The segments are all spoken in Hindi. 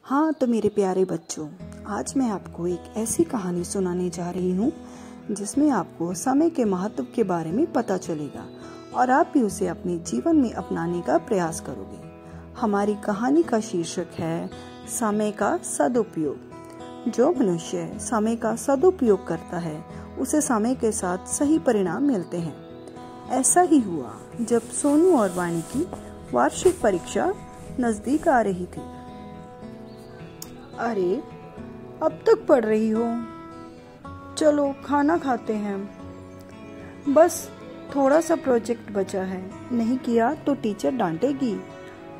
हाँ तो मेरे प्यारे बच्चों, आज मैं आपको एक ऐसी कहानी सुनाने जा रही हूँ जिसमें आपको समय के महत्व के बारे में पता चलेगा और आप भी उसे अपने जीवन में अपनाने का प्रयास करोगे। हमारी कहानी का शीर्षक है समय का सदुपयोग। जो मनुष्य समय का सदुपयोग करता है उसे समय के साथ सही परिणाम मिलते हैं। ऐसा ही हुआ जब सोनू और वाणी की वार्षिक परीक्षा नजदीक आ रही थी। अरे, अब तक पढ़ रही हो? चलो खाना खाते हैं। बस थोड़ा सा प्रोजेक्ट बचा है, नहीं किया तो टीचर डांटेगी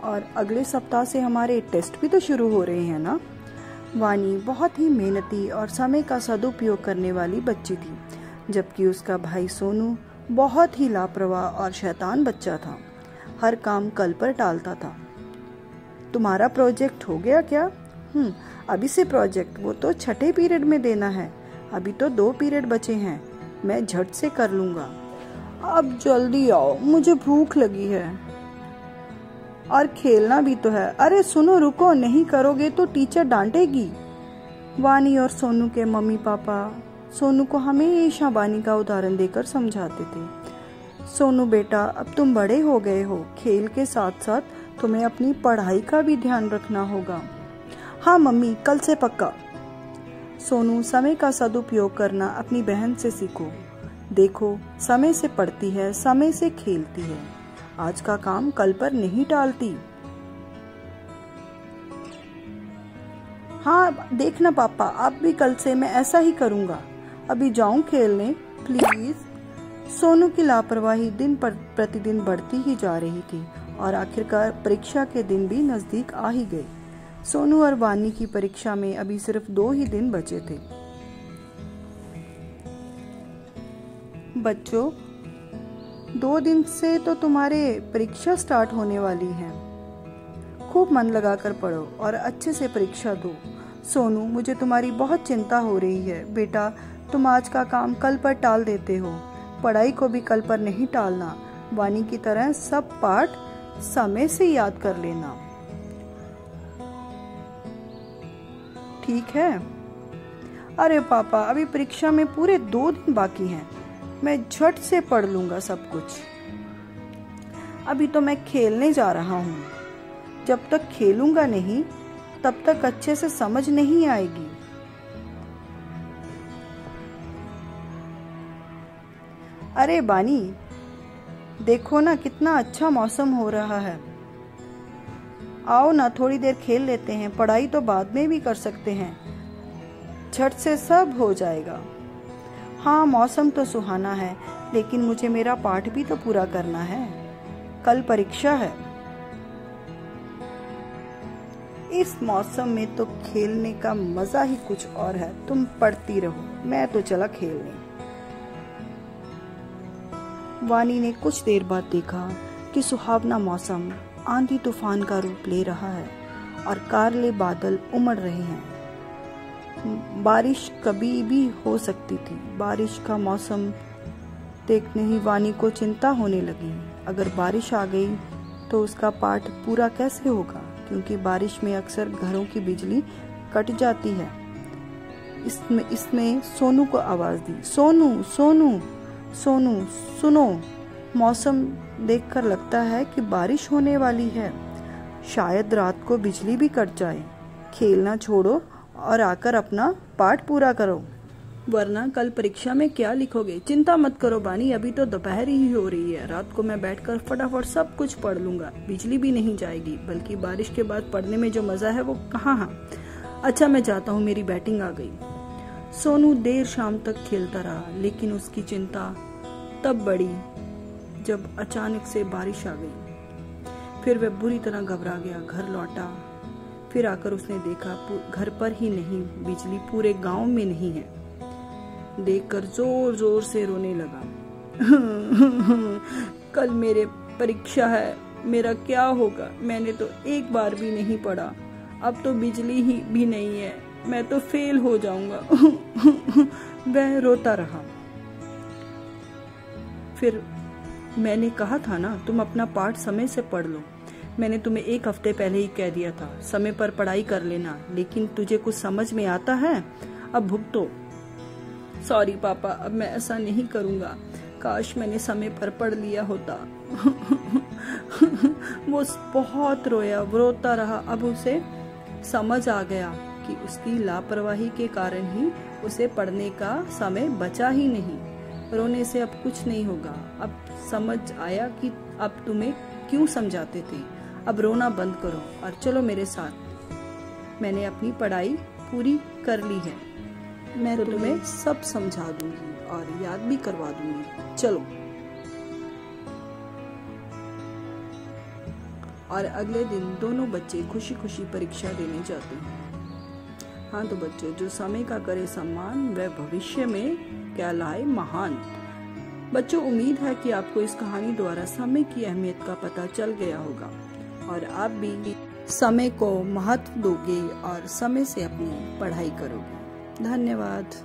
और अगले सप्ताह से हमारे टेस्ट भी तो शुरू हो रहे हैं ना। वाणी बहुत ही मेहनती और समय का सदुपयोग करने वाली बच्ची थी, जबकि उसका भाई सोनू बहुत ही लापरवाह और शैतान बच्चा था। हर काम कल पर टालता था। तुम्हारा प्रोजेक्ट हो गया क्या? अभी से प्रोजेक्ट? वो तो छठे पीरियड में देना है। अभी तो 2 पीरियड बचे हैं, मैं झट से कर लूंगा। अब जल्दी आओ, मुझे भूख लगी है और खेलना भी तो है। अरे सुनो, रुको, नहीं करोगे तो टीचर डांटेगी। वाणी और सोनू के मम्मी पापा सोनू को हमेशा वाणी का उदाहरण देकर समझाते थे। सोनू बेटा, अब तुम बड़े हो गए हो, खेल के साथ साथ तुम्हें अपनी पढ़ाई का भी ध्यान रखना होगा। हाँ मम्मी, कल से पक्का। सोनू, समय का सदुपयोग करना अपनी बहन से सीखो। देखो, समय से पढ़ती है, समय से खेलती है, आज का काम कल पर नहीं टालती। हाँ देखना पापा, अब भी कल से मैं ऐसा ही करूँगा। अभी जाऊं खेलने प्लीज। सोनू की लापरवाही दिन पर प्रतिदिन बढ़ती ही जा रही थी और आखिरकार परीक्षा के दिन भी नजदीक आ ही गए। सोनू और वाणी की परीक्षा में अभी सिर्फ 2 ही दिन बचे थे। बच्चों, 2 दिन से तो तुम्हारे परीक्षा स्टार्ट होने वाली है। खूब मन लगाकर पढ़ो और अच्छे से परीक्षा दो। सोनू, मुझे तुम्हारी बहुत चिंता हो रही है। बेटा, तुम आज का काम कल पर टाल देते हो, पढ़ाई को भी कल पर नहीं टालना। वाणी की तरह सब पाठ समय से याद कर लेना, ठीक है? अरे पापा, अभी परीक्षा में पूरे 2 दिन बाकी हैं, मैं झट से पढ़ लूंगा सब कुछ। अभी तो मैं खेलने जा रहा हूँ। जब तक खेलूंगा नहीं तब तक अच्छे से समझ नहीं आएगी। अरे वाणी, देखो ना कितना अच्छा मौसम हो रहा है। आओ ना, थोड़ी देर खेल लेते हैं, पढ़ाई तो बाद में भी कर सकते हैं, झट से सब हो जाएगा। हाँ, मौसम तो सुहाना है, लेकिन मुझे मेरा पाठ भी तो पूरा करना है, कल परीक्षा है। इस मौसम में तो खेलने का मजा ही कुछ और है। तुम पढ़ती रहो, मैं तो चला खेलने। वाणी ने कुछ देर बाद देखा कि सुहावना मौसम आंधी तूफान का रूप ले रहा है और काले बादल उमड़ रहे हैं। बारिश कभी भी हो सकती थी। बारिश का मौसम देखने ही वाणी को चिंता होने लगी। अगर बारिश आ गई तो उसका पाठ पूरा कैसे होगा, क्योंकि बारिश में अक्सर घरों की बिजली कट जाती है। इसमें सोनू को आवाज दी, सोनू सोनू सोनू सुनो, मौसम देखकर लगता है कि बारिश होने वाली है, शायद रात को बिजली भी कट जाए। खेलना छोड़ो और आकर अपना पाठ पूरा करो, वरना कल परीक्षा में क्या लिखोगे। चिंता मत करो वाणी, अभी तो दोपहर ही हो रही है, रात को मैं बैठकर फटाफट सब कुछ पढ़ लूंगा, बिजली भी नहीं जाएगी। बल्कि बारिश के बाद पढ़ने में जो मजा है वो कहाँ है। अच्छा, मैं जाता हूँ, मेरी बैटिंग आ गई। सोनू देर शाम तक खेलता रहा, लेकिन उसकी चिंता तब बढ़ी जब अचानक से बारिश आ गई। फिर वह बुरी तरह घबरा गया। घर लौटा, फिर आकर उसने देखा घर पर ही नहीं, बिजली पूरे गांव में नहीं है। देखकर जोर जोर से रोने लगा। कल मेरे परीक्षा है, मेरा क्या होगा? मैंने तो एक बार भी नहीं पढ़ा, अब तो बिजली ही भी नहीं है, मैं तो फेल हो जाऊंगा। वह रोता रहा। फिर मैंने कहा था ना, तुम अपना पाठ समय से पढ़ लो। मैंने तुम्हें 1 हफ्ते पहले ही कह दिया था समय पर पढ़ाई कर लेना, लेकिन तुझे कुछ समझ में आता है? अब भुगतो। सॉरी पापा, अब मैं ऐसा नहीं करूँगा। काश मैंने समय पर पढ़ लिया होता। वो बहुत रोया, वो रोता रहा। अब उसे समझ आ गया कि उसकी लापरवाही के कारण ही उसे पढ़ने का समय बचा ही नहीं। रोने से अब कुछ नहीं होगा। अब समझ आया कि अब तुम्हें क्यों समझाते थे। अब रोना बंद करो और चलो मेरे साथ। मैंने अपनी पढ़ाई पूरी कर ली है। मैं तो तुम्हें सब समझा दूंगी और याद भी करवा दूंगी। चलो। और अगले दिन दोनों बच्चे खुशी खुशी परीक्षा देने जाते हैं। हाँ तो बच्चों, जो समय का करे सम्मान वह भविष्य में कहलाए महान। बच्चों, उम्मीद है कि आपको इस कहानी द्वारा समय की अहमियत का पता चल गया होगा और आप भी समय को महत्व दोगे और समय से अपनी पढ़ाई करोगे। धन्यवाद।